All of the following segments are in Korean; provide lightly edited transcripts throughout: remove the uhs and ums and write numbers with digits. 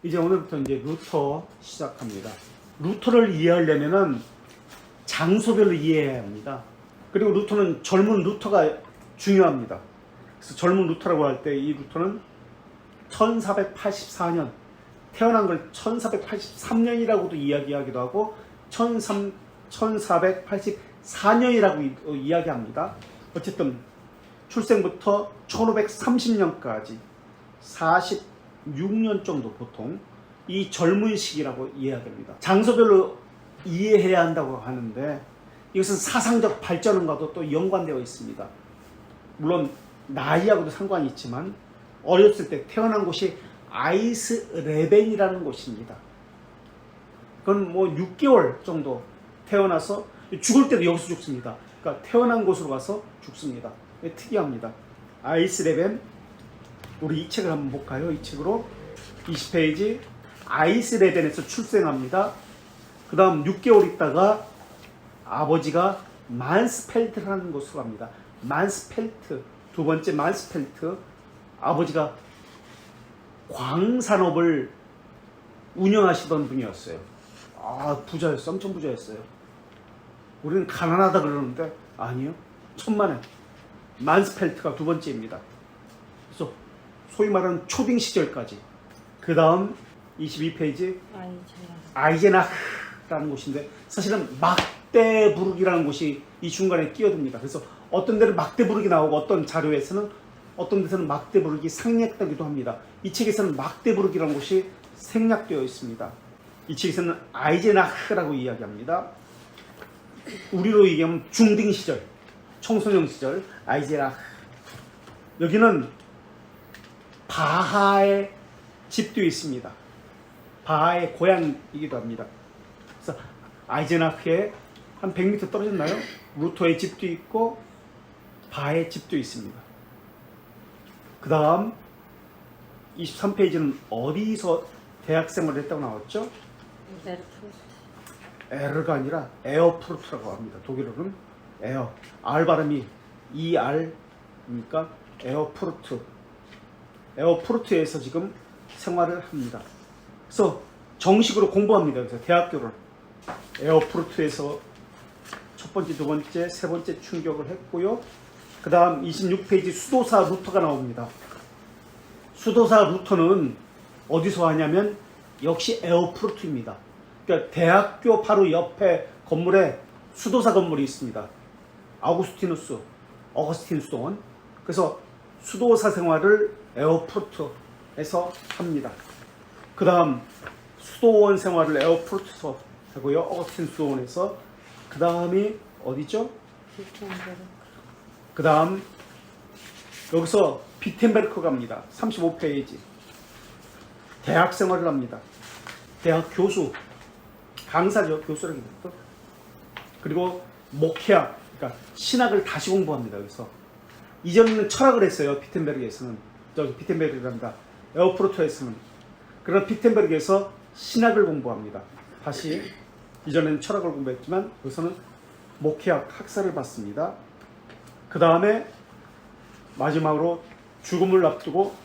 이제 오늘부터 이제 루터 시작합니다. 루터를 이해하려면은 장소별로 이해해야 합니다. 그리고 루터는 젊은 루터가 중요합니다. 그래서 젊은 루터라고 할 때 이 루터는 1484년 태어난 걸 1483년이라고도 이야기하기도 하고 1484년이라고 이야기합니다. 어쨌든 출생부터 1530년까지 46년 정도 보통 이 젊은 시기라고 이해해야 됩니다. 장소별로 이해해야 한다고 하는데 이것은 사상적 발전과도 또 연관되어 있습니다. 물론 나이하고도 상관이 있지만 어렸을 때 태어난 곳이 아이스레벤이라는 곳입니다. 그건 뭐 6개월 정도 태어나서 죽을 때도 여기서 죽습니다. 그러니까 태어난 곳으로 가서 죽습니다. 특이합니다. 아이스레벤, 우리 이 책을 한번 볼까요? 이 책으로 20페이지 아이스레벤에서 출생합니다. 그 다음 6개월 있다가 아버지가 만스펠트라는 곳으로 갑니다. 만스펠트, 두 번째 만스펠트. 아버지가 광산업을 운영하시던 분이었어요. 부자였어. 엄청 부자였어요. 우리는 가난하다 그러는데 아니요. 천만에. 만스펠트가 두 번째입니다. 그래서 소위 말하는 초딩 시절까지. 그 다음 22페이지 아이제나흐라는 곳인데 사실은 막대부르기라는 곳이 이 중간에 끼어듭니다. 그래서 어떤 데는 막대부르기 나오고 어떤 자료에서는 어떤 데서는 막대부르기 생략되기도 합니다. 이 책에서는 막대부르기라는 곳이 생략되어 있습니다. 이 책에서는 아이제나흐라고 이야기합니다. 우리로 얘기하면 중딩 시절, 청소년 시절 아이제나흐. 여기는 바하의 집도 있습니다. 바하의 고향이기도 합니다. 그래서 아이제나흐에 한 100m 떨어졌나요? 루터의 집도 있고 바하의 집도 있습니다. 그 다음 23페이지는 어디서 대학생활을 했다고 나왔죠? 에르가 아니라 에어프루트라고 합니다. 독일어는 에어, R 발음이 ER입니까? 에어프루트. 에어프루트에서 지금 생활을 합니다. 그래서 정식으로 공부합니다. 그래서 대학교를 에어프루트에서 첫 번째, 두 번째, 세 번째 충격을 했고요. 그 다음 26페이지 수도사 루터가 나옵니다. 수도사 루터는 어디서 하냐면 역시 에어프루트입니다. 그러니까 대학교 바로 옆에 건물에 수도사 건물이 있습니다. 어거스티누스원. 그래서 수도사 생활을 에어프루트에서 합니다. 그 다음 수도원 생활을 에어프루트에서 하고요. 어거스티누스원에서. 그 다음이 어디죠? 그 다음 여기서 비텐베르크 갑니다. 35페이지. 대학 생활을 합니다. 대학 교수, 강사죠. 교수라고 합니다. 그리고 목회학, 그러니까 신학을 다시 공부합니다. 여기서 이전에는 철학을 했어요. 비텐베르크에서는. 비텐베르크랍니다. 에어프루트에서는. 그러나 비텐베르크에서 신학을 공부합니다. 다시 이전에는 철학을 공부했지만 여기서는 목회학 학사를 받습니다. 그 다음에 마지막으로 죽음을 앞두고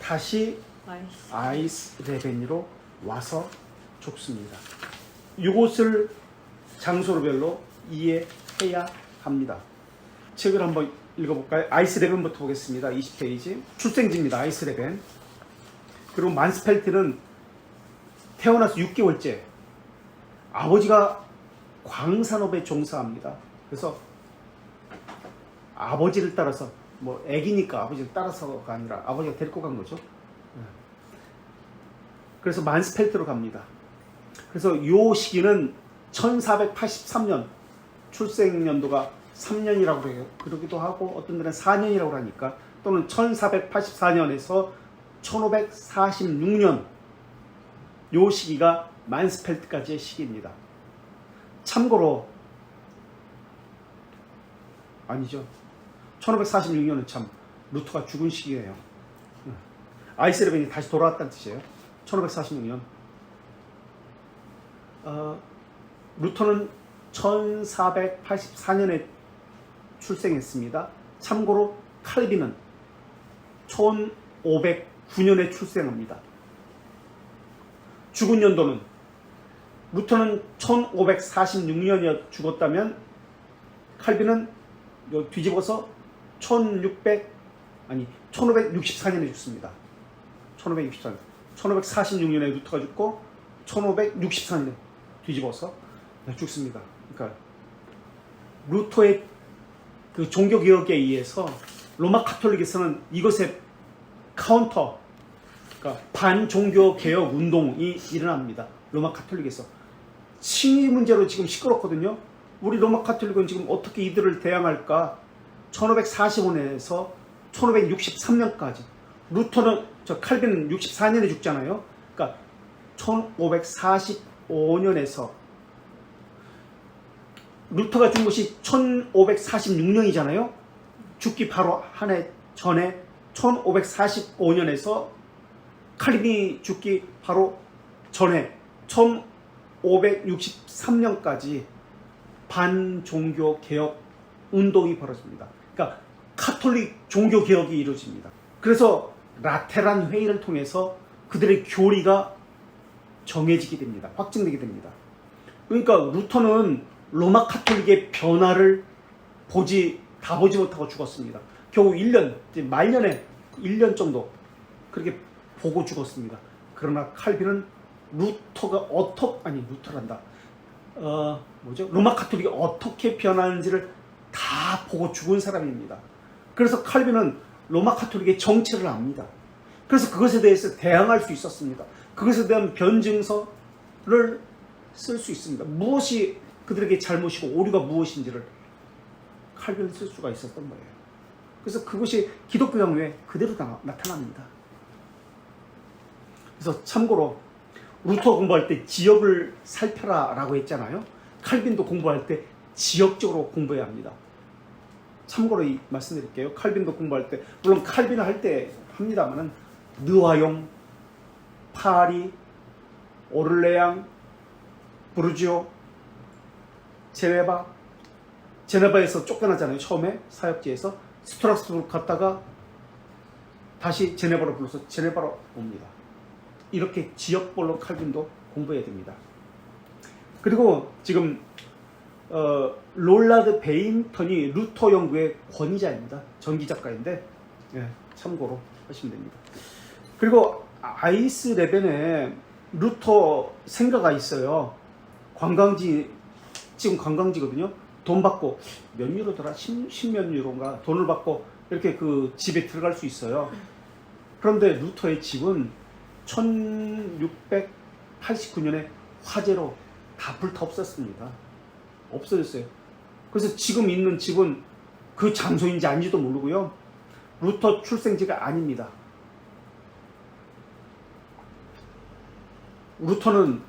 다시 아이스레벤으로 와서 죽습니다. 이곳을 장소별로 이해해야 합니다. 책을 한번 읽어볼까요? 아이스레벤부터 보겠습니다. 20페이지. 출생지입니다. 아이스레벤. 그리고 만스펠트는 태어나서 6개월째. 아버지가 광산업에 종사합니다. 그래서 아버지를 따라서, 뭐 애기니까 아버지를 따라서가 아니라 아버지가 데리고 간 거죠. 그래서 만스펠트로 갑니다. 그래서 이 시기는 1483년, 출생연도가 3년이라고 그러기도 하고 어떤 데는 4년이라고 하니까, 또는 1484년에서 1546년 이 시기가 만스펠트까지의 시기입니다. 참고로 아니죠. 1546년은 참 루터가 죽은 시기예요. 아이스레벤이 다시 돌아왔다는 뜻이에요. 1546년. 루터는 1484년에 출생했습니다. 참고로 칼빈은 1509년에 출생합니다. 죽은 연도는 루터는 1546년에 죽었다면 칼빈은 뒤집어서 1564년에 죽습니다. 1564년. 1546년에 루터가 죽고 1564년에 뒤집어서 죽습니다. 그러니까 루터의 그 종교 개혁에 의해서 로마 카톨릭에서는 이것에 카운터, 그러니까 반종교 개혁 운동이 일어납니다. 로마 카톨릭에서 칭의 문제로 지금 시끄럽거든요. 우리 로마 카톨릭은 지금 어떻게 이들을 대항할까? 1545년에서 1563년까지 루터는 칼빈은 64년에 죽잖아요. 그러니까 1545년에서 루터가 죽은 것이 1546년이잖아요. 죽기 바로 한 해 전에 1545년에서 칼빈이 죽기 바로 전에 1563년까지 반종교 개혁 운동이 벌어집니다. 그러니까 카톨릭 종교 개혁이 이루어집니다. 그래서 라테란 회의를 통해서 그들의 교리가 정해지게 됩니다. 확증되게 됩니다. 그러니까 루터는 로마 카톨릭의 변화를 보지 못하고 죽었습니다. 겨우 1년, 말년에 1년 정도 그렇게 보고 죽었습니다. 그러나 칼빈은 로마 카톨릭이 어떻게 변하는지를 다 보고 죽은 사람입니다. 그래서 칼빈은 로마 카톨릭의 정체를 압니다. 그래서 그것에 대해서 대항할 수 있었습니다. 그것에 대한 변증서를 쓸 수 있습니다. 무엇이 그들에게 잘못이고 오류가 무엇인지를 칼빈은 쓸 수가 있었던 거예요. 그래서 그것이 기독교 향후에 그대로 나타납니다. 그래서 참고로 루터 공부할 때 지역을 살펴라 라고 했잖아요. 칼빈도 공부할 때 지역적으로 공부해야 합니다. 참고로 말씀드릴게요. 칼빈도 공부할 때, 물론 칼빈을 할 때 합니다만은 느와용, 파리, 오를레앙, 부르지오, 제네바에서 쫓겨나잖아요. 처음에 사역지에서 스트라스부르크 갔다가 다시 제네바로 불러서 제네바로 옵니다. 이렇게 지역별로 칼빈도 공부해야 됩니다. 그리고 지금 롤라드 베인턴이 루터 연구의 권위자입니다. 전기작가인데 참고로 하시면 됩니다. 그리고 아이스 레벤에 루터 생가가 있어요. 지금 관광지거든요. 돈 받고 몇 유로더라? 10몇 유로인가 돈을 받고 이렇게 그 집에 들어갈 수 있어요. 그런데 루터의 집은 1689년에 화재로 다 불타 없었습니다. 없어졌어요. 그래서 지금 있는 집은 그 장소인지 아닌지도 모르고요. 루터 출생지가 아닙니다. 루터는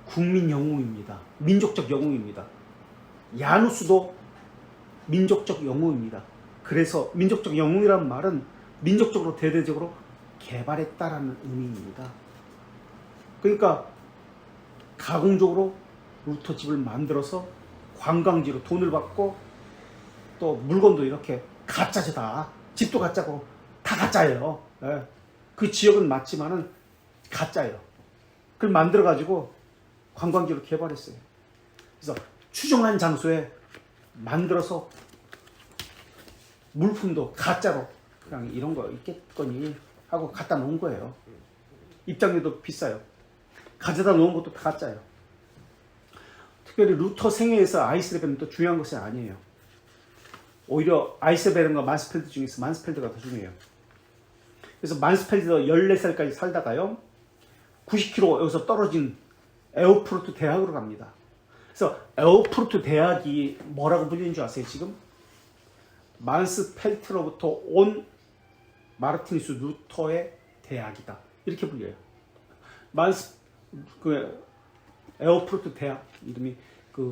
국민 영웅입니다. 민족적 영웅입니다. 야누스도 민족적 영웅입니다. 그래서 민족적 영웅이라는 말은 민족적으로 대대적으로 개발했다라는 의미입니다. 그러니까 가공적으로 루터 집을 만들어서 관광지로 돈을 받고 또 물건도 이렇게 가짜죠. 다 집도 가짜고 다 가짜예요. 그 지역은 맞지만은 가짜예요. 그걸 만들어 가지고 관광지로 개발했어요. 그래서 추정한 장소에 만들어서 물품도 가짜로 그냥 이런 거 있겠거니 하고 갖다 놓은 거예요. 입장료도 비싸요. 가져다 놓은 것도 다 가짜예요. 특별히 루터 생애에서 아이스레벤은 또 중요한 것이 아니에요. 오히려 아이스레벤과 만스펠드 중에서 만스펠드가 더 중요해요. 그래서 만스펠드 14살까지 살다가요. 90km 여기서 떨어진 에어프루트 대학으로 갑니다. 그래서 에어프루트 대학이 뭐라고 불리는 줄 아세요? 지금 만스펠트로부터 온 마르티누스 루터의 대학이다. 이렇게 불려요. 에어프루트 대학 이름이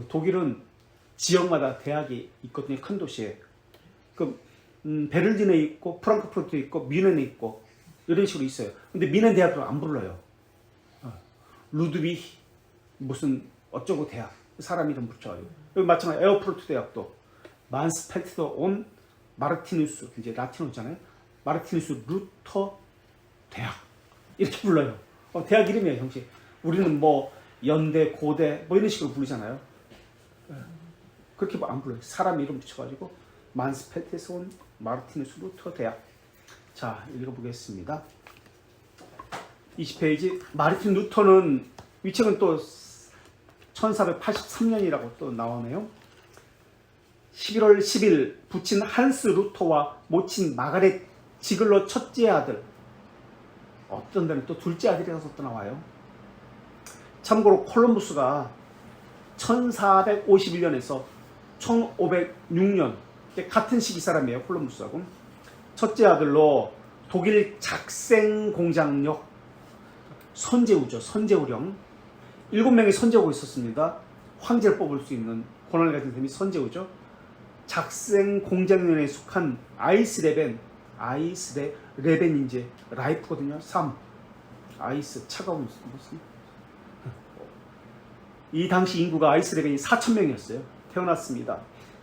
독일은 지역마다 대학이 있거든요. 큰 도시에. 베를린에 있고 프랑크푸르트에 있고 뮌헨에 있고 이런 식으로 있어요. 근데 뮌헨 대학도 안 불러요. 루드비 무슨 어쩌고 대학 사람 이름 붙여요. 여기 마찬가지 에어프루트 대학도 만스펠트도 온 마르티누스 이제 라틴어잖아요. 마르티누스 루터 대학 이렇게 불러요. 대학 이름이에요, 형식. 우리는 뭐 연대, 고대 뭐 이런 식으로 부르잖아요. 그렇게 안 불러요. 사람 이름 붙여가지고 만스펠트에서 온 마르티누스 루터 대학. 자, 읽어보겠습니다. 20페이지. 마르틴 루터는 위책은 또 1483년이라고 또 나오네요. 11월 10일 부친 한스 루터와 모친 마가렛 지글러 첫째 아들, 어떤 데는 또 둘째 아들이라서 또 나와요. 참고로 콜럼부스가 1451년에서 1506년 같은 시기 사람이에요. 콜럼부스하고. 첫째 아들로 독일 작생 공장역 선제우죠. 선제우령. 7명의 선제우가 있었습니다. 황제를 뽑을 수 있는 권한을 가진 사람이 선제우죠. 작생 공장연에 속한 아이스레벤, 레벤이 이제 라이프거든요. 3. 아이스, 차가운 무슨. 이 당시 인구가 아이스레벤이 4,000명이었어요. 태어났습니다.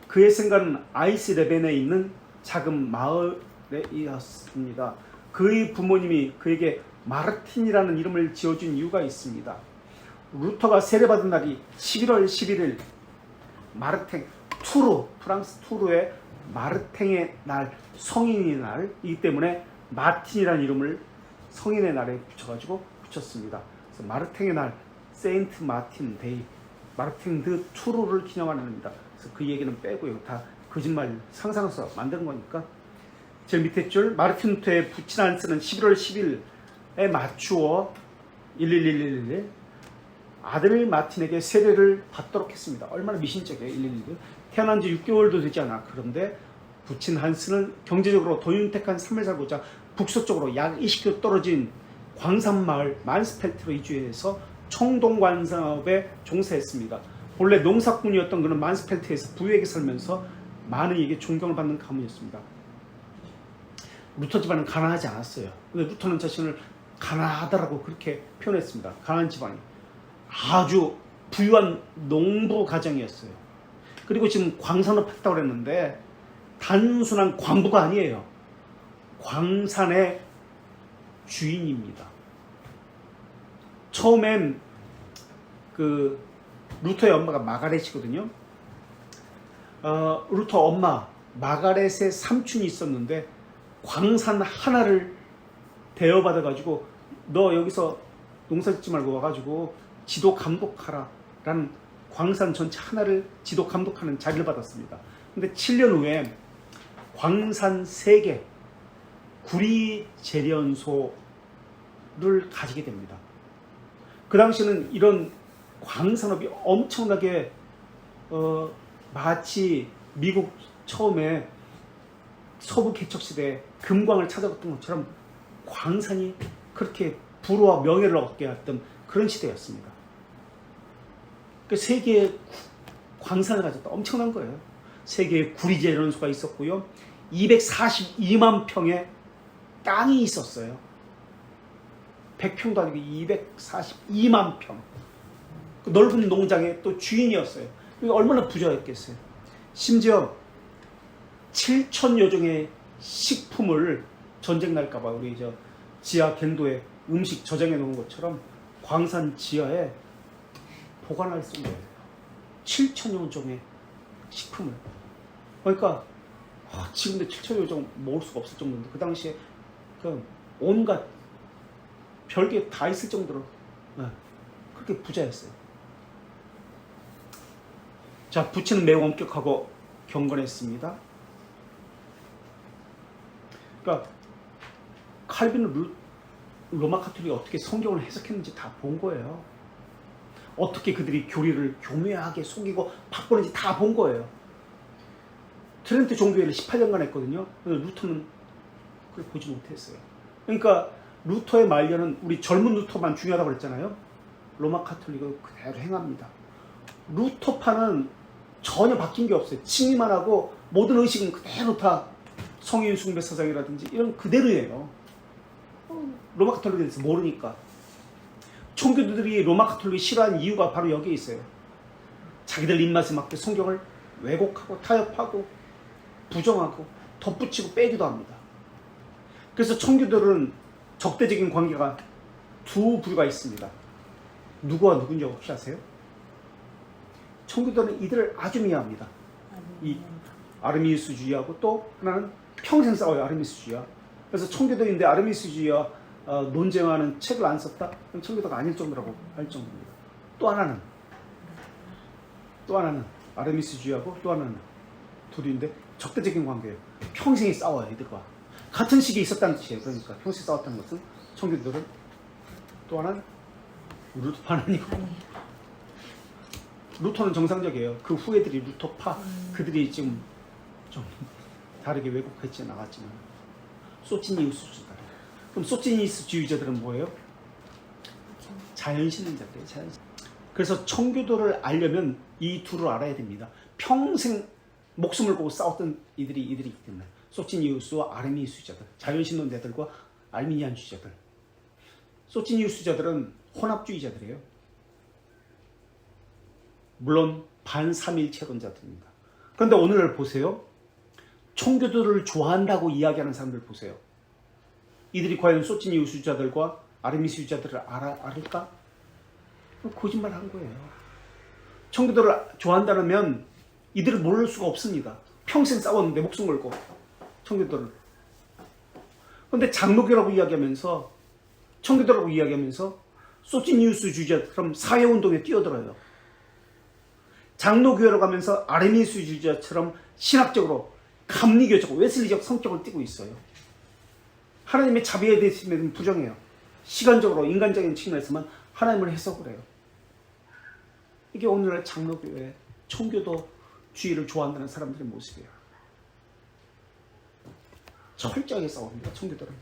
그의 생각은 아이스레벤에 있는 작은 마을에이었습니다. 그의 부모님이 그에게 마르틴이라는 이름을 지어준 이유가 있습니다. 루터가 세례받은 날이 11월 11일 마르탱, 투르, 프랑스 투르의 마르탱의 날, 성인의 날이기 때문에 마틴이라는 이름을 성인의 날에 붙여가지고 붙였습니다. 그래서 마르탱의 날, 세인트 마틴 데이, 마르틴 드 투르를 기념하는 날입니다. 그래서 그 얘기는 빼고요. 다 거짓말 상상해서 만든 거니까. 제일 밑에 줄, 마르틴 루터의 부친 한스는 11월 10일에 맞추어 11111 아들 마틴에게 세례를 받도록 했습니다. 얼마나 미신적이에요. 111. 태어난 지 6개월도 되지 않아. 그런데 부친 한스는 경제적으로 도윤택한 삶을 살고자 북서쪽으로 약 20km 떨어진 광산마을 만스펠트로 이주해서 청동관사업에 종사했습니다. 본래 농사꾼이었던 그는 만스펠트에서 부유하게 살면서 많은 이에게 존경을 받는 가문이었습니다. 루터 집안은 가난하지 않았어요. 근데 루터는 자신을 가난하다라고 그렇게 표현했습니다. 가난한 집안이. 아주 부유한 농부 가정이었어요. 그리고 지금 광산업 했다고 그랬는데 단순한 광부가 아니에요. 광산의 주인입니다. 처음엔 그 루터의 엄마가 마가렛이거든요. 루터 엄마 마가렛의 삼촌이 있었는데 광산 하나를 대여받아가지고 너 여기서 농사 짓지 말고 와가지고 지도 감독하라 라는 광산 전체 하나를 지도 감독하는 자리를 받았습니다. 근데 7년 후에 광산 3개 구리 재련소를 가지게 됩니다. 그 당시에는 이런 광산업이 엄청나게 마치 미국 처음에 서부 개척 시대에 금광을 찾아갔던 것처럼 광산이 그렇게 부와 명예를 얻게 했던 그런 시대였습니다. 그 세계의 광산을 가졌다. 엄청난 거예요. 세계의 구리 재련소가 있었고요. 242만 평의 땅이 있었어요. 100평도 아니고 242만 평. 그 넓은 농장의 또 주인이었어요. 얼마나 부자였겠어요. 심지어 7천여 종의 식품을 전쟁 날까봐 우리 지하 갱도에 음식 저장해 놓은 것처럼 광산 지하에 보관할 수 있는 거예요. 7천여 종의 식품을. 그러니까 지금도 7천여 종 먹을 수가 없을 정도인데 그 당시에 그 온갖 별게 다 있을 정도로 그렇게 부자였어요. 자, 부친은 매우 엄격하고 경건했습니다. 그러니까 칼빈은 로마 카톨릭이 어떻게 성경을 해석했는지 다 본 거예요. 어떻게 그들이 교리를 교묘하게 속이고 바꾸는지 다 본 거예요. 트렌트 종교회를 18년간 했거든요. 루터는 그걸 보지 못했어요. 그러니까 루터의 말년은 우리 젊은 루터만 중요하다고 그랬잖아요. 로마 카톨릭은 그대로 행합니다. 루터파는 전혀 바뀐 게 없어요. 칭의만 하고 모든 의식은 그대로 다 성인 숭배 사상이라든지 이런 그대로예요. 로마 카톨릭에 대해서 모르니까. 총교도들이 로마 카톨릭이 싫어하는 이유가 바로 여기에 있어요. 자기들 입맛에 맞게 성경을 왜곡하고 타협하고 부정하고 덧붙이고 빼기도 합니다. 그래서 총교들은 적대적인 관계가 두 부류가 있습니다. 누구와 누군지 혹시 아세요? 청교도는 이들을 아주 미워합니다. 이 아르미스주의하고 또 하나는 평생 싸워요. 아르미스주의와. 그래서 청교도인데 아르미스주의와 논쟁하는 책을 안 썼다? 그럼 청교도가 아닐 정도라고 할 정도입니다. 또 하나는 아르미스주의하고 또 하나는 둘인데 적대적인 관계예요. 평생이 싸워요. 이들과 같은 시기에 있었다는 뜻이에요. 그러니까 평생 싸웠다는 것은 청교도들은 또 하나는 루터파는 아니고 루터는 정상적이에요. 그 후예들이 루터파 그들이 지금 좀 다르게 왜곡했지 나갔지만 소치니우스주의자. 그럼 소치니우스주의자들은 뭐예요? 자연신론자들이에요. 자연신. 그래서 청교도를 알려면 이 둘을 알아야 됩니다. 평생 목숨을 걸고 싸웠던 이들이 있기 때문에 소치니우스와 아르미니우스주의자들, 자연신론자들과 알미니안주의자들. 소치니우스주의자들은 혼합주의자들이에요. 물론 반삼일체론자들입니다. 그런데 오늘 보세요. 청교도를 좋아한다고 이야기하는 사람들 보세요. 이들이 과연 소치니우스주의자들과 아르미니우스주의자들을 알을까? 거짓말 한 거예요. 청교도를 좋아한다면 이들을 모를 수가 없습니다. 평생 싸웠는데 목숨 걸고 청교도를. 그런데 장로교라고 이야기하면서 청교도라고 이야기하면서 소치니우스주의자처럼 사회운동에 뛰어들어요. 장로교회로 가면서 아르미니우스주의자처럼 신학적으로 감리교적, 웨슬리적 성격을 띠고 있어요. 하나님의 자비에 대해서는 부정해요. 시간적으로 인간적인 측면에서만 하나님을 해석을 해요. 이게 오늘날 장로교회, 청교도주의를 좋아한다는 사람들의 모습이에요. 철저하게 싸웁니다. 청교도는.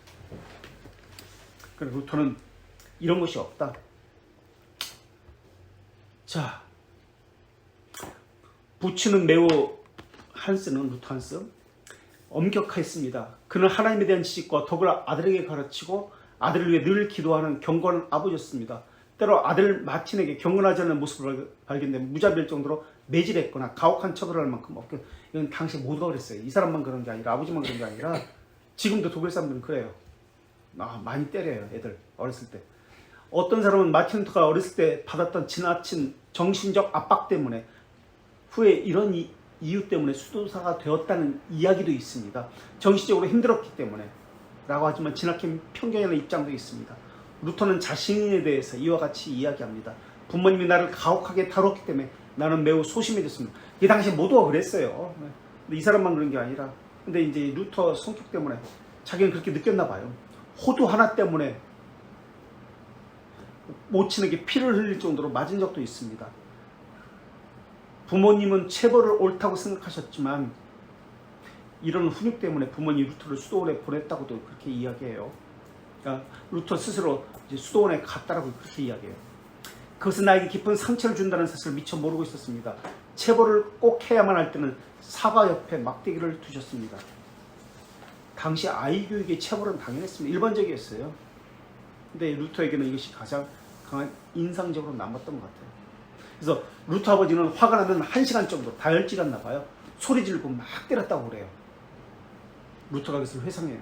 그리고 루터는 이런 것이 없다. 자, 부츠는 매우 한스는 루터 한스 엄격했습니다. 그는 하나님에 대한 지식과 덕을 아들에게 가르치고 아들을 위해 늘 기도하는 경건한 아버지였습니다. 때로 아들 마틴에게 경건하지 않는 모습을 발견되면 무자비할 정도로 매질했거나 가혹한 처벌을 할 만큼 없고, 이건 당시 모두가 그랬어요. 이 사람만 그런 게 아니라 아버지만 그런 게 아니라 지금도 독일 사람들은 그래요. 많이 때려요. 애들 어렸을 때. 어떤 사람은 마틴 루터가 어렸을 때 받았던 지나친 정신적 압박 때문에 후에 이런 이유 때문에 수도사가 되었다는 이야기도 있습니다. 정신적으로 힘들었기 때문에 라고 하지만 지나친 편견이라는 입장도 있습니다. 루터는 자신에 대해서 이와 같이 이야기합니다. 부모님이 나를 가혹하게 다뤘기 때문에 나는 매우 소심해졌습니다. 이 당시에 모두가 그랬어요. 근데 이 사람만 그런 게 아니라, 근데 이제 루터 성격 때문에 자기는 그렇게 느꼈나 봐요. 호두 하나 때문에 모친에게 피를 흘릴 정도로 맞은 적도 있습니다. 부모님은 체벌을 옳다고 생각하셨지만 이런 훈육 때문에 부모님이 루터를 수도원에 보냈다고도 그렇게 이야기해요. 그러니까 루터 스스로 이제 수도원에 갔다라고 그렇게 이야기해요. 그것은 나에게 깊은 상처를 준다는 사실을 미처 모르고 있었습니다. 체벌을 꼭 해야만 할 때는 사과 옆에 막대기를 두셨습니다. 당시 아이 교육의 체벌은 당연했습니다. 일반적이었어요. 근데 루터에게는 이것이 가장 강한 인상적으로 남았던 것 같아요. 그래서 루터 아버지는 화가 나면 1시간 정도 다혈질했나 봐요. 소리 지르고 막 때렸다고 그래요. 루터가 그것을 회상해요.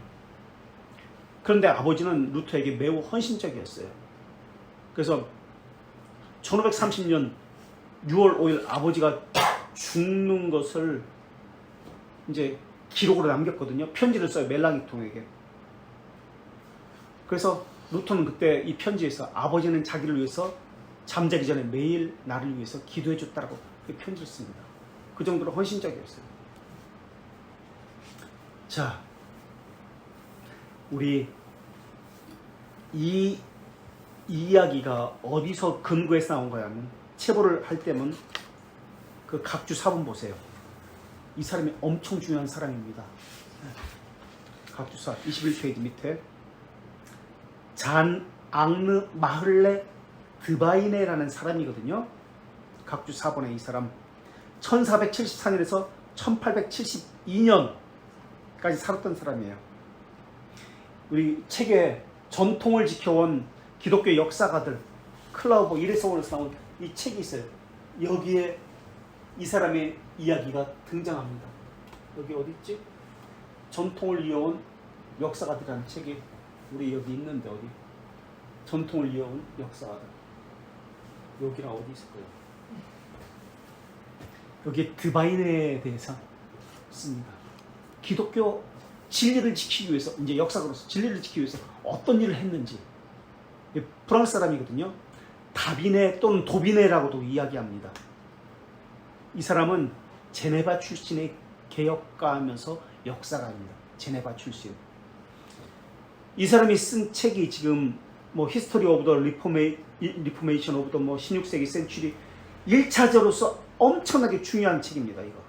그런데 아버지는 루터에게 매우 헌신적이었어요. 그래서 1530년 6월 5일 아버지가 죽는 것을 이제 기록으로 남겼거든요. 편지를 써요. 멜랑이통에게. 그래서 루터는 그때 이 편지에서 아버지는 자기를 위해서 잠자기 전에 매일 나를 위해서 기도해 줬다라고 그 편지를 씁니다. 그 정도로 헌신적이었어요. 자, 우리 이 이야기가 어디서 근거해서 나온 거야 하면, 체벌을 할 때면 그 각주 사본 보세요. 이 사람이 엄청 중요한 사람입니다. 각주사 21페이지 밑에 잔 앙르 마흘레 드바이네라는 사람이거든요. 각주 4번에 이 사람 1474년에서 1872년까지 살았던 사람이에요. 우리 책에 전통을 지켜온 기독교 역사가들 클라우버 일회성으로서 나온 이 책이 있어요. 여기에 이 사람의 이야기가 등장합니다. 여기 어디 있지? 전통을 이어온 역사가들이라는 책이 우리 여기 있는데 어디? 전통을 이어온 역사다. 여기랑 어디 있을 거예요? 여기 드바인에 대해서 씁니다. 기독교 진리를 지키기 위해서, 이제 역사로서 진리를 지키기 위해서 어떤 일을 했는지. 프랑스 사람이거든요. 다비네 또는 도비네라고도 이야기합니다. 이 사람은 제네바 출신의 개혁가하면서 역사가입니다. 제네바 출신. 이 사람이 쓴 책이 지금 뭐 히스토리 오브 더 리포메이션 오브 더 뭐 16세기 센츄리 1차적으로서 엄청나게 중요한 책입니다. 이거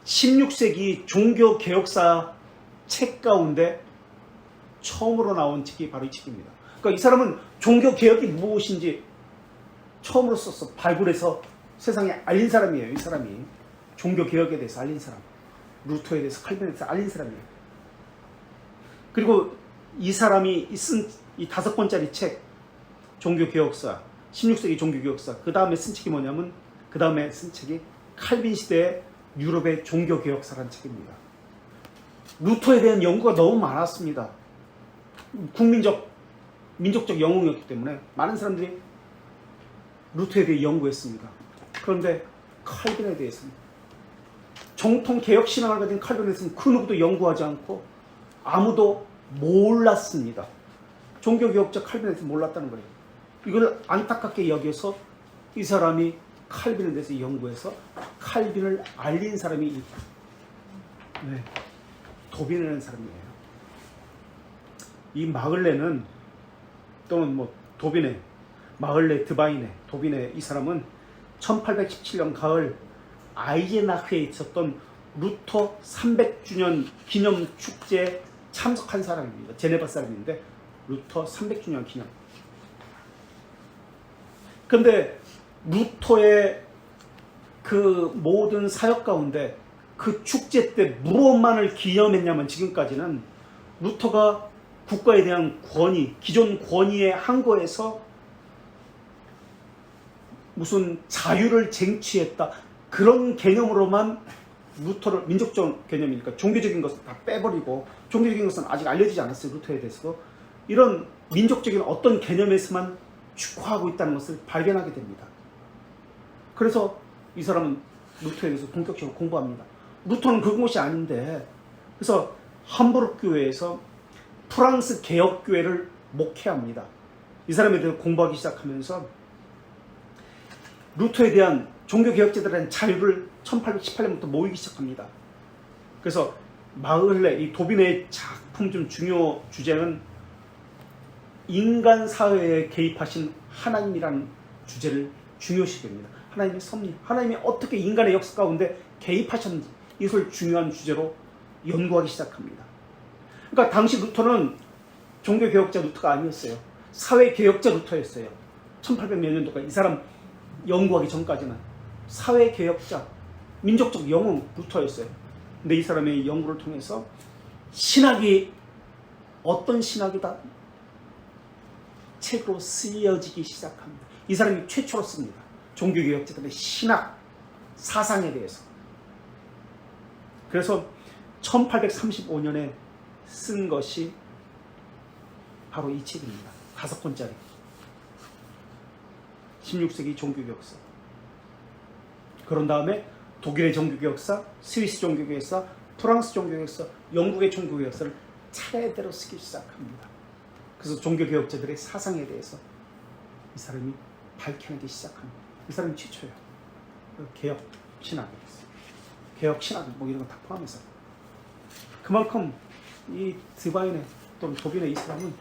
16세기 종교 개혁사 책 가운데 처음으로 나온 책이 바로 이 책입니다. 그러니까 이 사람은 종교 개혁이 무엇인지 처음으로 써서 발굴해서 세상에 알린 사람이에요. 이 사람이 종교 개혁에 대해서 알린 사람, 루터에 대해서 칼빈에 대해서 알린 사람이에요. 그리고 이 사람이 쓴 이 5권짜리 책 종교 개혁사, 16세기 종교 개혁사, 그 다음에 쓴 책이 뭐냐면 그 다음에 쓴 책이 칼빈 시대의 유럽의 종교 개혁사라는 책입니다. 루터에 대한 연구가 너무 많았습니다. 민족적 영웅이었기 때문에 많은 사람들이 루터에 대해 연구했습니다. 그런데 칼빈에 대해서는 정통 개혁 신앙을 가진 칼빈에 대해서는 그 누구도 연구하지 않고 아무도 몰랐습니다. 종교개혁자 칼빈에 대해서 몰랐다는 거예요. 이걸 안타깝게 여겨서 이 사람이 칼빈에 대해서 연구해서 칼빈을 알린 사람이 네, 도비네라는 사람이에요. 이 마글레는 또는 뭐 도비네, 마글레, 드바이네, 도비네, 이 사람은 1817년 가을 아이제나흐에 있었던 루터 300주년 기념 축제에 참석한 사람입니다. 제네바 사람인데 루터 300주년 기념. 근데 루터의 그 모든 사역 가운데 그 축제 때 무엇만을 기념했냐면 지금까지는 루터가 국가에 대한 권위, 기존 권위에 항거해서 무슨 자유를 쟁취했다. 그런 개념으로만 루터를, 민족적 개념이니까 종교적인 것은 다 빼버리고, 종교적인 것은 아직 알려지지 않았어요. 루터에 대해서도. 이런 민족적인 어떤 개념에서만 축화하고 있다는 것을 발견하게 됩니다. 그래서 이 사람은 루터에 대해서 본격적으로 공부합니다. 루터는 그런 것이 아닌데, 그래서 함부르크 교회에서 프랑스 개혁교회를 목회합니다. 이 사람에 대해서 공부하기 시작하면서 루터에 대한 종교개혁자들에 대한 자유를 1818년부터 모이기 시작합니다. 그래서 마글레, 이 도비네의 작품 중 중요 주제는 인간 사회에 개입하신 하나님이라는 주제를 중요시 됩니다. 하나님의 섭리, 하나님이 어떻게 인간의 역사 가운데 개입하셨는지 이것을 중요한 주제로 연구하기 시작합니다. 그러니까 당시 루터는 종교개혁자 루터가 아니었어요. 사회개혁자 루터였어요. 1800몇 년도까지 이 사람 연구하기 전까지는 사회개혁자, 민족적 영웅 루터였어요. 근데 이 사람의 연구를 통해서 신학이 어떤 신학이다? 책으로 쓰여지기 시작합니다. 이 사람이 최초로 씁니다. 종교개혁자들의 신학, 사상에 대해서. 그래서 1835년에 쓴 것이 바로 이 책입니다. 5권짜리 16세기 종교개혁사. 그런 다음에 독일의 종교개혁사, 스위스 종교개혁사, 프랑스 종교개혁사, 영국의 종교개혁사를 차례대로 쓰기 시작합니다. 그래서 종교개혁자들의 사상에 대해서 이 사람이 밝혀내기 시작합니다. 이 사람이 최초예요. 개혁 신학에 대해서. 개혁 신학 뭐 이런 거 다 포함해서. 그만큼 이 드바인의 또는 도빈의 이 사람은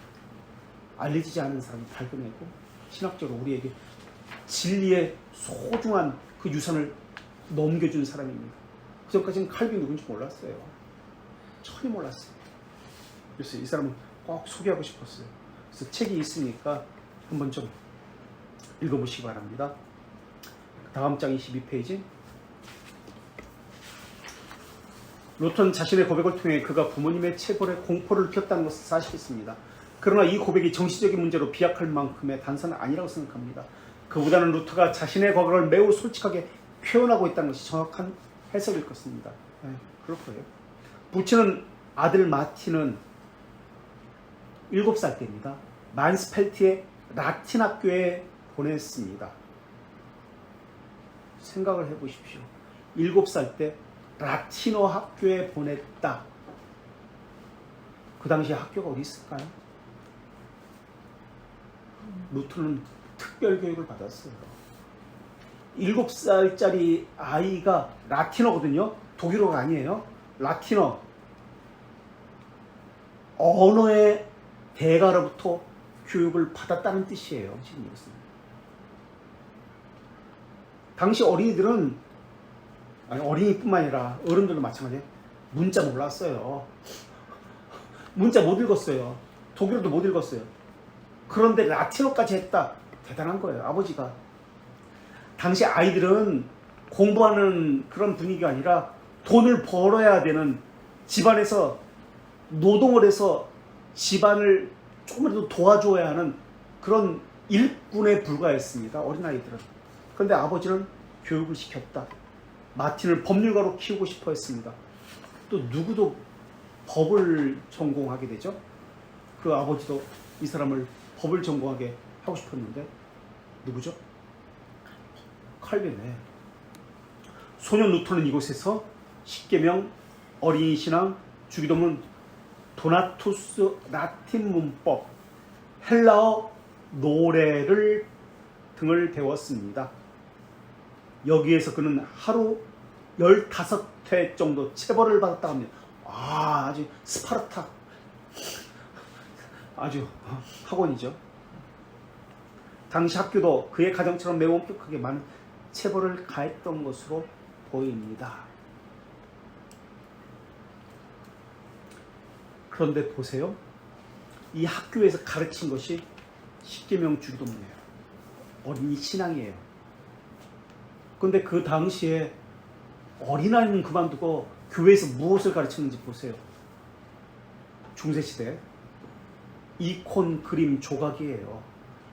알려지지 않은 사람을 발견하고 신학적으로 우리에게 진리의 소중한 그 유산을 넘겨준 사람입니다. 그전까지는 칼빈이 누군지 몰랐어요. 전혀 몰랐어요. 그래서 이 사람은 꼭 소개하고 싶었어요. 그래서 책이 있으니까 한번 좀 읽어보시기 바랍니다. 다음 장 22페이지. 루터는 자신의 고백을 통해 그가 부모님의 체벌에 공포를 느꼈다는 것을 사실했습니다. 그러나 이 고백이 정치적인 문제로 비약할 만큼의 단서는 아니라고 생각합니다. 그보다는 루터가 자신의 고백을 매우 솔직하게 표현하고 있다는 것이 정확한 해석일 것입니다. 그럴 거예요. 부친은 아들 마틴은 7살 때입니다. 만스펠트의 라틴 학교에 보냈습니다. 생각을 해보십시오. 7살 때 라틴어 학교에 보냈다. 그 당시에 학교가 어디 있을까요? 루터는 특별 교육을 받았어요. 7살짜리 아이가 라틴어거든요. 독일어가 아니에요. 라틴어. 언어의 대가로부터 교육을 받았다는 뜻이에요. 지금 이것은. 당시 어린이들은, 아니 어린이뿐만 아니라 어른들도 마찬가지예요. 문자 몰랐어요. 문자 못 읽었어요. 독일어도 못 읽었어요. 그런데 라틴어까지 했다. 대단한 거예요. 아버지가. 당시 아이들은 공부하는 그런 분위기가 아니라 돈을 벌어야 되는, 집안에서 노동을 해서 집안을 조금이라도 도와줘야 하는 그런 일꾼에 불과했습니다. 어린아이들은. 그런데 아버지는 교육을 시켰다. 마틴을 법률가로 키우고 싶어 했습니다. 또 누구도 법을 전공하게 되죠. 그 아버지도 이 사람을 법을 전공하게 하고 싶었는데 누구죠? 칼빈. 소년 루터는 이곳에서 십계명, 어린이 신앙, 주기도문, 도나투스 라틴 문법, 헬라어 노래를 등을 배웠습니다. 여기에서 그는 하루 15회 정도 체벌을 받았다고 합니다. 아주 스파르타, 아주 학원이죠. 당시 학교도 그의 가정처럼 매우 엄격하게 많은 체벌을 가했던 것으로 보입니다. 그런데 보세요. 이 학교에서 가르친 것이 십계명 주기도문이에요. 어린이 신앙이에요. 그런데 그 당시에 어린아이는 그만두고 교회에서 무엇을 가르쳤는지 보세요. 중세시대 이콘 그림 조각이에요.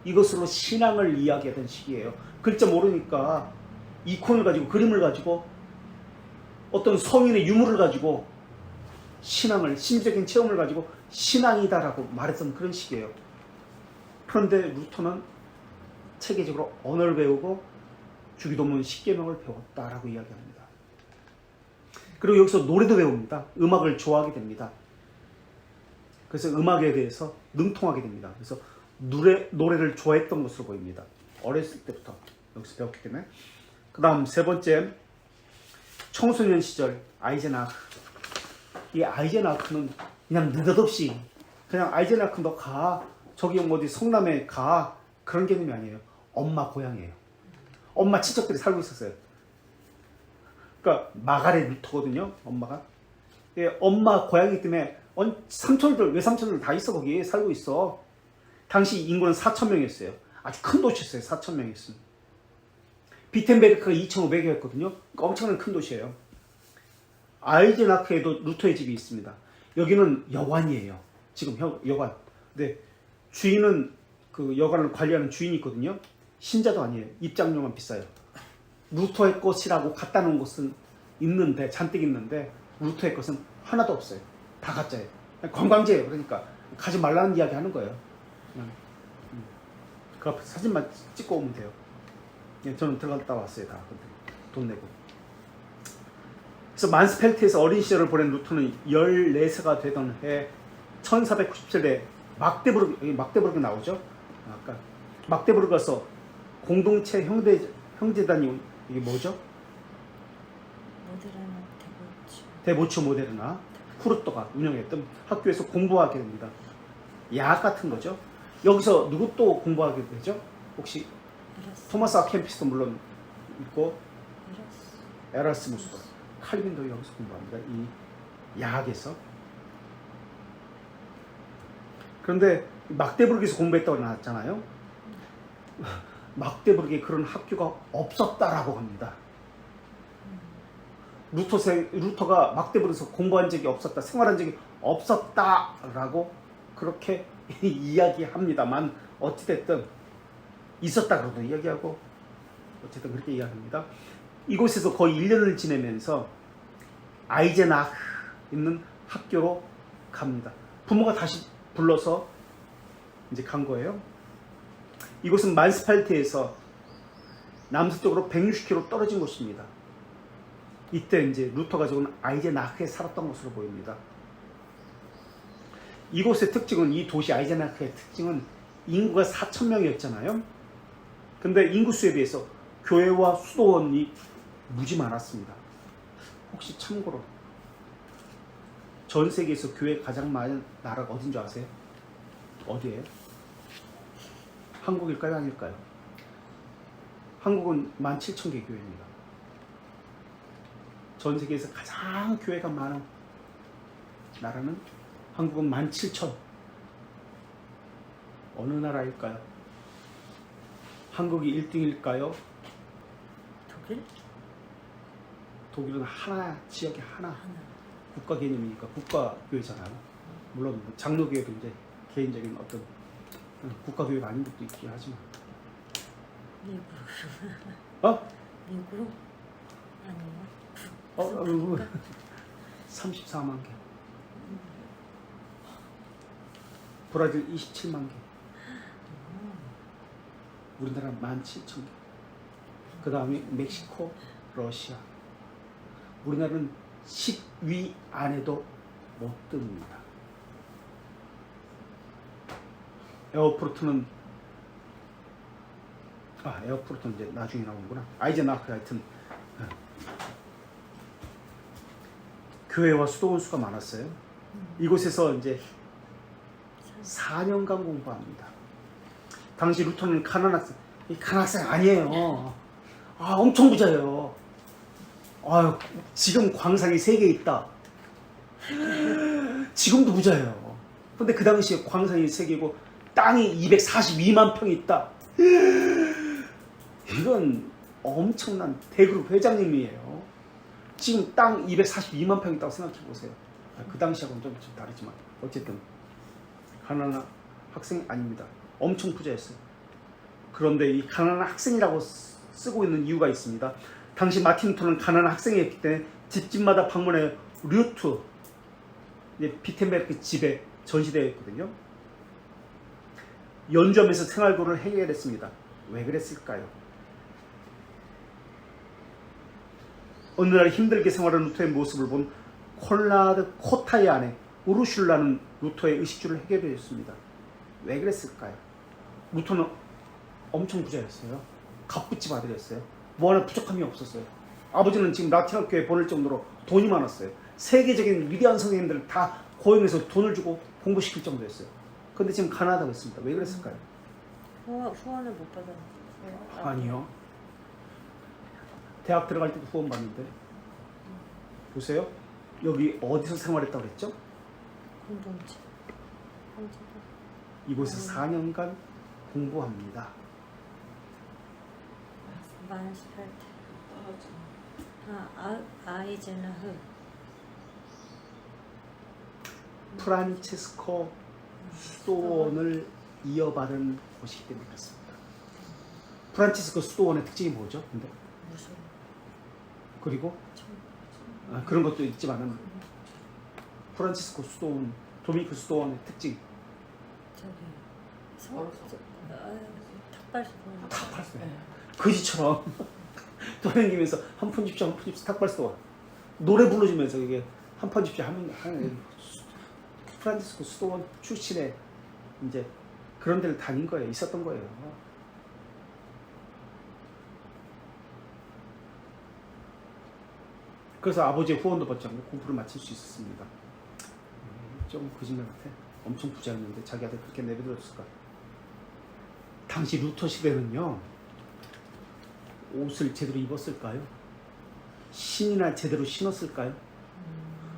이것으로 신앙을 이야기하던 시기예요. 글자 모르니까 이콘을 가지고, 그림을 가지고, 어떤 성인의 유물을 가지고 신앙을, 심리적인 체험을 가지고 신앙이다라고 말했던 그런 시기예요. 그런데 루터는 체계적으로 언어를 배우고 주기도문 십계명을 배웠다라고 이야기합니다. 그리고 여기서 노래도 배웁니다. 음악을 좋아하게 됩니다. 그래서 음악에 대해서 능통하게 됩니다. 그래서 노래를 좋아했던 것으로 보입니다. 어렸을 때부터 여기서 배웠기 때문에. 그 다음 세 번째, 청소년 시절 아이젠하크. 이 아이젠하크는 그냥 느닷없이 그냥 아이젠하크 너 가, 저기 어디 성남에 가, 그런 개념이 아니에요. 엄마 고향이에요. 엄마 친척들이 살고 있었어요. 그러니까 마가렛 루터거든요. 엄마가. 예, 엄마 고향이기 때문에 삼촌들, 외삼촌들 다 있어. 거기 살고 있어. 당시 인구는 4,000명이었어요. 아주 큰 도시였어요. 4,000명이었어요. 비텐베르크가 2,500여였거든요. 그러니까 엄청난 큰 도시예요. 아이젠하크에도 루터의 집이 있습니다. 여기는 여관이에요. 지금 여관. 근데 주인은, 그 여관을 관리하는 주인이 있거든요. 신자도 아니에요. 입장료만 비싸요. 루터의 것이라고 갖다 놓은 곳은 있는데, 잔뜩 있는데 루터의 것은 하나도 없어요. 다 가짜예요. 관광지예요. 그러니까 가지 말라는 이야기 하는 거예요. 그냥 그 앞에 사진만 찍고 오면 돼요. 저는 들어갔다 왔어요. 다 돈 내고. 그래서 만스펠트에서 어린 시절을 보낸 루터는 14세가 되던 해 1497년에 막데부르크, 여기 막데부르크 나오죠? 아까 막데부르크 가서 공동체 형제단이, 이게 뭐죠? 모데르나 데보치오 모데르나 후르토가 운영했던 학교에서 공부하게 됩니다. 야학 같은 거죠. 여기서 누구 또 공부하게 되죠? 혹시 토마스 아켄피스도 물론 있고, 에라스무스도, 칼빈도 여기서 공부합니다. 이 야학에서. 그런데 막데부르크에서 공부했다고 나왔잖아요. 막데부르크에 그런 학교가 없었다라고 합니다. 루터가 막데부르크에서 공부한 적이 없었다, 생활한 적이 없었다라고 그렇게 이야기합니다만, 어찌됐든 있었다 그러도 이야기하고, 어쨌든 그렇게 이야기합니다. 이곳에서 거의 1년을 지내면서 아이젠하크 있는 학교로 갑니다. 부모가 다시 불러서 이제 간 거예요. 이곳은 만스팔트에서 남서쪽으로 160km 떨어진 곳입니다. 이때 이제 루터 가족은 아이젠하크에 살았던 것으로 보입니다. 이곳의 특징은, 이 도시 아이젠하크의 특징은 인구가 4,000명이었잖아요. 근데 인구수에 비해서 교회와 수도원이 무지 많았습니다. 혹시 참고로 전 세계에서 교회 가장 많은 나라가 어딘 줄 아세요? 어디예요? 한국일까요? 아닐까요? 한국은 17,000개 교회입니다. 전 세계에서 가장 교회가 많은 나라는 한국은 17,000. 어느 나라일까요? 한국이 1등일까요? 독일? 독일은 하나, 지역에 하나. 국가 개념이니까 국가교회잖아요. 물론 장로교회도 이제 개인적인 어떤 국가교회가 아닌 것도 있긴 하지만. 미국. 어? 미국? 아니요. 34만 개. 브라질 27만 개. 우리나라 17,000개. 그 다음에 멕시코, 러시아. 우리나라는 10위 안에도 못 듭니다. 에어포르트는 에어포르트는 이제 나중에 나오는구나. 아이젠하크 하여튼 교회와 수도원 수가 많았어요. 이곳에서 이제 4년간 공부합니다. 당시 루터는 가난한 학생, 가난한 학생 아니에요. 엄청 부자예요. 지금 광산이 3개 있다. 지금도 부자예요. 근데 그 당시에 광산이 3개고 땅이 242만 평이 있다. 이건 엄청난 대그룹 회장님이에요. 지금 땅 242만 평 있다고 생각해 보세요. 그 당시하고는 좀 다르지만 어쨌든 가난한 학생이 아닙니다. 엄청 부자였어요. 그런데 이 가난한 학생이라고 쓰고 있는 이유가 있습니다. 당시 마틴 루터는 가난한 학생이었기 때문에 집집마다 방문해 류트, 비텐베르크 집에 전시되어 있거든요. 연주하면서 생활고를 해결했습니다. 왜 그랬을까요? 어느 날 힘들게 생활하는 루터의 모습을 본 콘라드 코타의 아내 우르슐라는 루터의 의식주를 해결해 줬습니다. 왜 그랬을까요? 루터는 엄청 부자였어요. 갑부집 아들이었어요. 뭐 하나 부족함이 없었어요. 아버지는 지금 라틴어 교회에 보낼 정도로 돈이 많았어요. 세계적인 위대한 선생님들 다 고용해서 돈을 주고 공부시킬 정도였어요. 근데 지금 가난하다고 했습니다. 왜 그랬을까요? 후원을 못 받았어요? 아니요. 대학 들어갈 때도 후원 받는데. 보세요. 여기 어디서 생활했다고 그랬죠? 공동체. 이곳에서 4년간 공부합니다. 만스팔트. 아이젠하크. 프란체스코 수도원을 이어받은 곳이기 때문에 그렇습니다. 프란체스코 수도원의 특징이 뭐죠? 근데 무슨? 그리고 그런 것도 있지만은 프란체스코 수도원, 도미니크 수도원의 특징. 탁발소. 거지처럼 돌아다니면서 한 푼 줍쇼 한 푼 줍쇼 탁발소. 노래 불러주면서 이게 한 푼 줍쇼 하는 프란체스코 수도원 출신의 이제 그런 데를 다닌 거예요. 있었던 거예요. 그래서 아버지의 후원도 받지 않고 공부를 마칠 수 있었습니다. 좀 거짓말 같아. 엄청 부자였는데 자기 아들 그렇게 내버려뒀을까? 당시 루터 시대는요, 옷을 제대로 입었을까요? 신이나 제대로 신었을까요?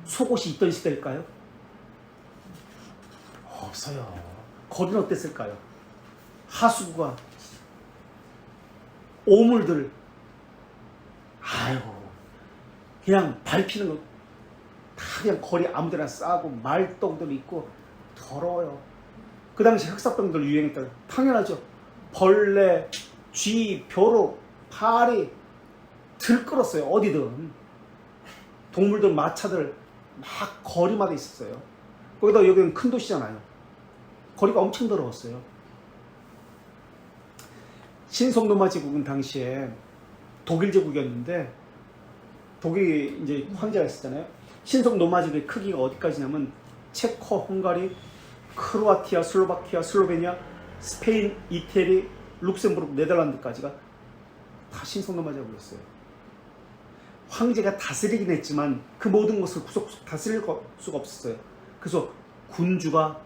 속옷이 있던 시대일까요? 없어요. 거리는 어땠을까요? 하수구가, 오물들, 아이고, 그냥 밟히는 거 다 그냥 거리 아무데나 싸고 말똥들 있고 더러워요. 그 당시 흑사병들 유행했다. 당연하죠. 벌레, 쥐, 벼룩, 파리 들끓었어요. 어디든 동물들, 마차들 막 거리마다 있었어요. 거기다 여기는 큰 도시잖아요. 거리가 엄청 더러웠어요. 신성노마 제국은 당시에 독일 제국이었는데 독일이 이제 황제가 있었잖아요. 신성노마 제국의 크기가 어디까지냐면 체코, 헝가리, 크로아티아, 슬로바키아, 슬로베니아, 스페인, 이태리, 룩셈부르크, 네덜란드까지가 다 신성노마 제국이었어요. 황제가 다스리긴 했지만 그 모든 것을 구석구석 다스릴 수가 없었어요. 그래서 군주가,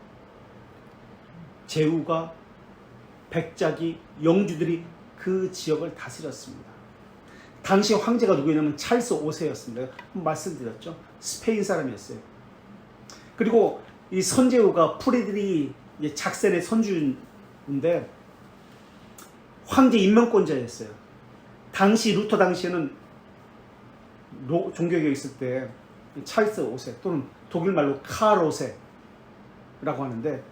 제후가, 백작이, 영주들이 그 지역을 다스렸습니다. 당시 황제가 누구냐면 찰스 5세였습니다. 한번 말씀드렸죠. 스페인 사람이었어요. 그리고 이 선제후가 프레드리 작센의 선주인데 황제 임명권자였어요. 당시 루터 당시에는 종교개혁이 있을 때 찰스 5세 또는 독일 말로 칼 5세라고 하는데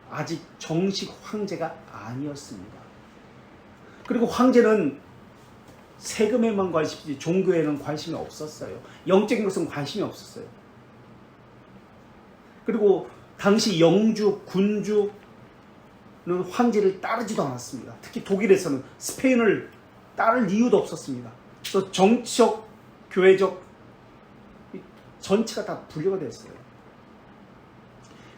아직 정식 황제가 아니었습니다. 그리고 황제는 세금에만 관심이지 종교에는 관심이 없었어요. 영적인 것은 관심이 없었어요. 그리고 당시 영주, 군주는 황제를 따르지도 않았습니다. 특히 독일에서는 스페인을 따를 이유도 없었습니다. 그래서 정치적, 교회적 전체가 다 분리가 됐어요.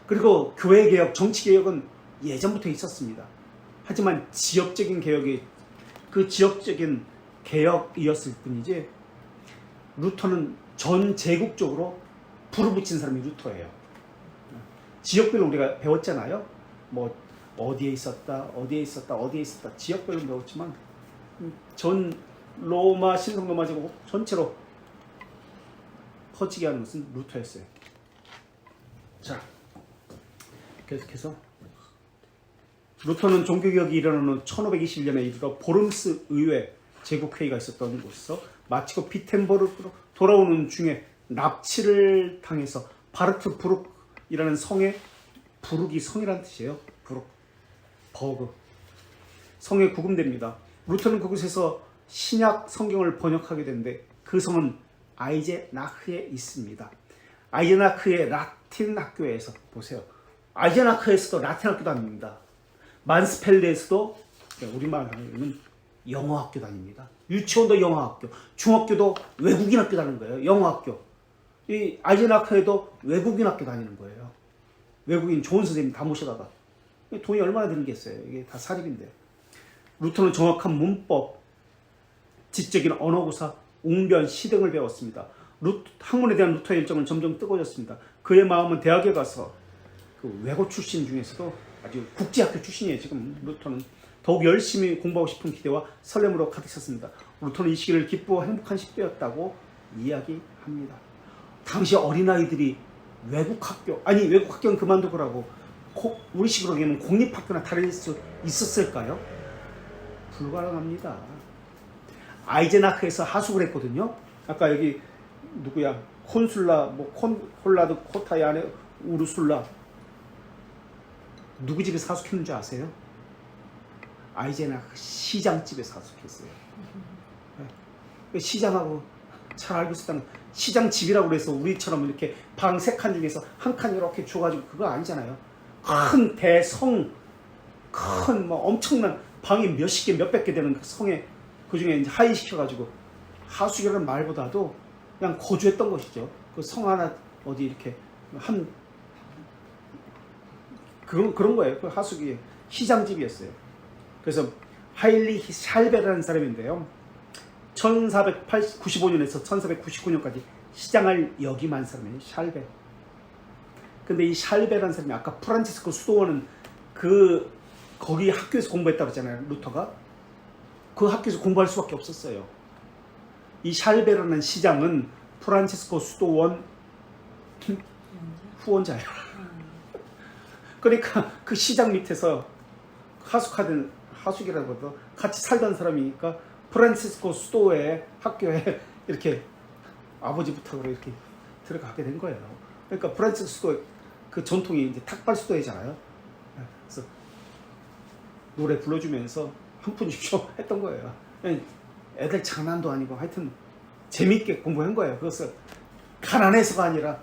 그리고 교회개혁, 정치개혁은 예전부터 있었습니다. 하지만 지역적인 개혁이 그 지역적인 개혁이었을 뿐이지 루터는 전 제국적으로 불을 붙인 사람이 루터예요. 지역별로 우리가 배웠잖아요. 뭐 어디에 있었다, 어디에 있었다, 어디에 있었다 지역별로 배웠지만 전 로마 신성로마 제국 전체로 퍼지게 하는 것은 루터였어요. 자, 계속해서 루터는 종교개혁이 일어난 후 1521년에 이르러 보름스 의회 제국회의가 있었던 곳에서 마치고 비텐버르크로 돌아오는 중에 납치를 당해서 바르트부르크이라는 성에 부르기 성이라는 뜻이에요. 버그 성에 구금됩니다. 루터는 그곳에서 신약 성경을 번역하게 되는데 그 성은 아이제나흐에 있습니다. 아이제나흐의 라틴 학교에서 보세요. 아이제나흐에서도 라틴 학교 다닙니다. 만스펠드에서도 우리말로는 영어 학교 다닙니다. 유치원도 영어 학교, 중학교도 외국인 학교 다니는 거예요. 영어 학교. 이 아이제나흐에도 외국인 학교 다니는 거예요. 외국인 좋은 선생님 다 모셔다가 돈이 얼마나 들겠어요. 이게 다 사립인데. 루터는 정확한 문법, 지적인 언어구사, 웅변, 시 등을 배웠습니다. 학문에 대한 루터의 열정은 점점 뜨거워졌습니다. 그의 마음은 대학에 가서 그 외고 출신 중에서도 아주 국제학교 출신이에요. 지금 루터는 더욱 열심히 공부하고 싶은 기대와 설렘으로 가득 찼습니다. 루터는 이 시기를 기쁘고 행복한 10대였다고 이야기합니다. 당시 어린아이들이 외국 학교는 그만두고라고 우리식으로 얘기하면 공립학교나 다닐 수 있었을까요? 불가능합니다. 아이제나흐에서 하숙을 했거든요. 아까 여기 누구야? 콘술라, 콘홀라드, 코타야네, 우르술라 누구 집에서 하숙했는 줄 아세요? 아이제나흐 시장집에서 하숙했어요. 시장하고 잘 알고 있었다는 시장 집이라고 그래서 우리처럼 이렇게 방 3칸 중에서 한 칸 이렇게 줘가지고 그거 아니잖아요. 큰 대성, 큰 뭐 엄청난 방이 몇십 개, 몇백 개 되는 그 성에 그 중에 이제 하이시켜가지고 하숙이라는 말보다도 그냥 거주했던 것이죠. 그 성 하나 어디 이렇게 한 그런 거예요. 그 하숙이 시장집이었어요. 그래서 하일리 샬베라는 사람인데요. 1495년에서 1499년까지 시장을 역임한 사람이에요. 샬베. 근데 이 샬베라는 사람이 아까 프란치스코 수도원은 거기 학교에서 공부했다고 했잖아요. 루터가. 그 학교에서 공부할 수밖에 없었어요. 이 샬베라는 시장은 프란치스코 수도원 후원자예요. 그러니까 그 시장 밑에서 하숙이라고 해도 같이 살던 사람이니까 프란치스코 수도의 학교에 이렇게 아버지 부탁으로 이렇게 들어가게 된 거예요. 그러니까 프란치스코 수도 그 전통이 이제 탁발 수도회잖아요. 그래서 노래 불러주면서 한 푼 주십시오 했던 거예요. 애들 장난도 아니고 하여튼 재밌게 공부한 거예요. 그것을 가난해서가 아니라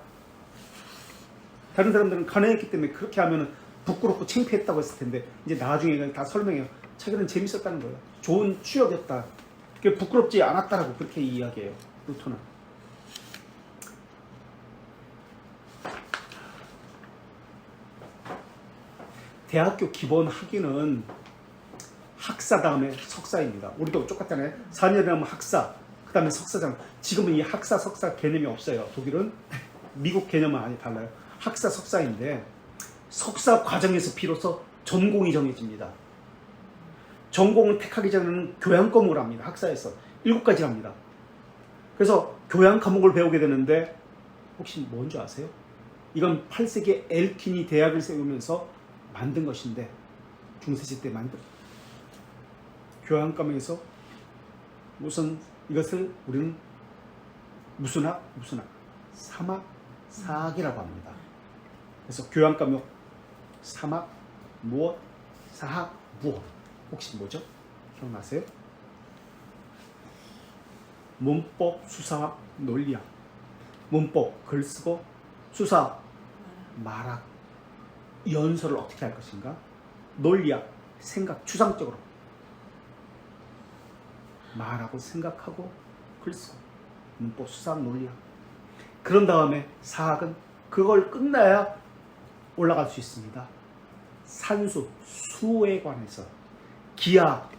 다른 사람들은 가난했기 때문에 그렇게 하면은 부끄럽고 창피했다고 했을 텐데 이제 나중에 그냥 다 설명해요. 자기는 재밌었다는 거예요. 좋은 추억이었다. 그게 부끄럽지 않았다라고 그렇게 이야기해요. 루터는. 대학교 기본 학위는 학사 다음에 석사입니다. 우리도 똑같잖아요. 4년이 하면 학사, 그 다음에 석사잖아요. 지금은 이 학사, 석사 개념이 없어요. 독일은. 미국 개념은 아니 달라요. 학사, 석사인데 석사 과정에서 비로소 전공이 정해집니다. 전공을 택하기 전에는 교양 과목을 합니다. 학사에서 7가지 합니다. 그래서 교양 과목을 배우게 되는데 혹시 뭔지 아세요? 이건 8세기 엘킨이 대학을 세우면서 만든 것인데 중세시대 때 만든 교양 과목에서 우선 이것을 우리는 무슨 학? 사막 사학이라고 합니다. 그래서 교양 과목 사막 무엇 사학 무엇 혹시 뭐죠? 기억나세요? 문법 수사학 논리학 문법 글 쓰고 수사 말학 연설을 어떻게 할 것인가 논리학 생각 추상적으로 말하고 생각하고 글 쓰고 문법 수사학 논리학 그런 다음에 사학은 그걸 끝나야 올라갈 수 있습니다. 산수 수에 관해서 기하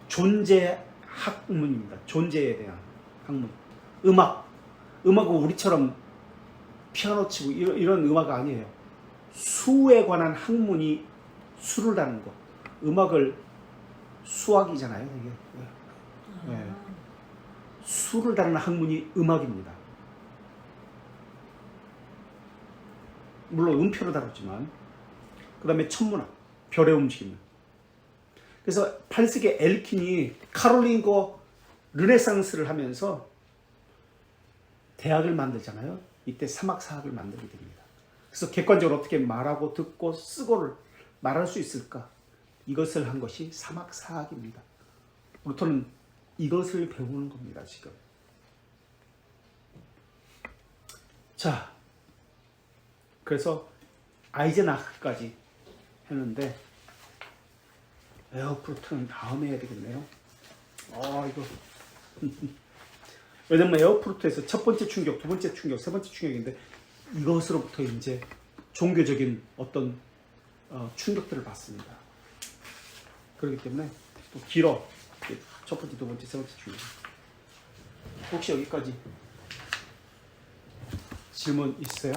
존재 학문입니다. 존재에 대한 학문. 음악은 우리처럼 피아노 치고 이런 음악 아니에요. 수에 관한 학문이 수를 다는 거. 음악을 수학이잖아요. 이게. 네. 수를 다루는 학문이 음악입니다. 물론 음표로 다뤘지만 그 다음에 천문학, 별의 움직임. 그래서 8세기 엘킨이 카롤링거 르네상스를 하면서 대학을 만들잖아요. 이때 사막사학을 만들게 됩니다. 그래서 객관적으로 어떻게 말하고 듣고 쓰고를 말할 수 있을까? 이것을 한 것이 사막사학입니다. 루터는 이것을 배우는 겁니다. 지금. 자, 그래서 아이젠하크까지 했는데 에어프루트는 다음에 해야 되겠네요. 이거 왜냐면 에어프루트에서 첫 번째 충격, 두 번째 충격, 세 번째 충격인데 이것으로부터 이제 종교적인 어떤 충격들을 받습니다. 그렇기 때문에 또 길어. 첫 번째, 두 번째, 세 번째 충격. 혹시 여기까지 질문 있어요?